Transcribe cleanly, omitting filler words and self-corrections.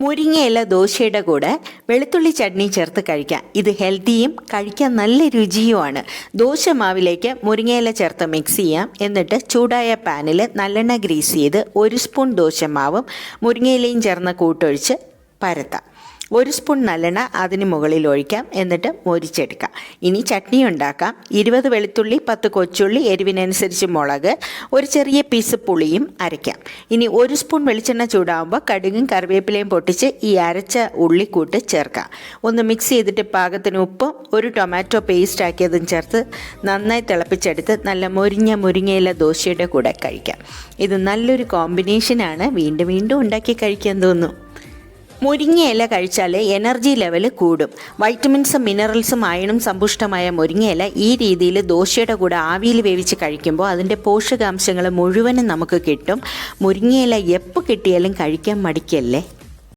മുരിങ്ങയില ദോശയുടെ കൂടെ വെളുത്തുള്ളി ചട്നി ചേർത്ത് കഴിക്കാം. ഇത് ഹെൽത്തിയും കഴിക്കാൻ നല്ല രുചിയുമാണ്. ദോശ മാവിലേക്ക് മുരിങ്ങയില ചേർത്ത് മിക്സ് ചെയ്യാം. എന്നിട്ട് ചൂടായ പാനിൽ നല്ലെണ്ണ ഗ്രീസ് ചെയ്ത് 1 സ്പൂൺ ദോശമാവും മുരിങ്ങയിലയും ചേർന്ന് കൂട്ടൊഴിച്ച് പരത്താം. 1 സ്പൂൺ നല്ലെണ്ണ അതിന് മുകളിൽ ഒഴിക്കാം. എന്നിട്ട് മൊരിച്ചെടുക്കാം. ഇനി ചട്നി ഉണ്ടാക്കാം. 20 വെളുത്തുള്ളി, 10 കൊച്ചുള്ളി, എരിവിനനുസരിച്ച് മുളക്, ഒരു ചെറിയ പീസ് പുളിയും അരയ്ക്കാം. ഇനി 1 സ്പൂൺ വെളിച്ചെണ്ണ ചൂടാകുമ്പോൾ കടുകും കറിവേപ്പിലയും പൊട്ടിച്ച് ഈ അരച്ച ഉള്ളിക്കൂട്ട് ചേർക്കാം. ഒന്ന് മിക്സ് ചെയ്തിട്ട് പാകത്തിന് ഉപ്പും ഒരു ടൊമാറ്റോ പേസ്റ്റ് ആക്കിയതും ചേർത്ത് നന്നായി തിളപ്പിച്ചെടുത്ത് നല്ല മൊരിഞ്ഞ മുരിങ്ങയില ദോശയുടെ കൂടെ കഴിക്കാം. ഇത് നല്ലൊരു കോമ്പിനേഷനാണ്. വീണ്ടും വീണ്ടും ഉണ്ടാക്കി കഴിക്കാൻ തോന്നും. മുരിങ്ങയില കഴിച്ചാൽ എനർജി ലെവൽ കൂടും. വൈറ്റമിൻസും മിനറൽസും അയണും സമ്പുഷ്ടമായ മുരിങ്ങയില ഈ രീതിയിൽ ദോശയുടെ കൂടെ ആവിയിൽ വേവിച്ച് കഴിക്കുമ്പോൾ അതിൻ്റെ പോഷകാംശങ്ങൾ മുഴുവനും നമുക്ക് കിട്ടും. മുരിങ്ങയില എപ്പോൾ കിട്ടിയാലും കഴിക്കാൻ മടിക്കല്ലേ.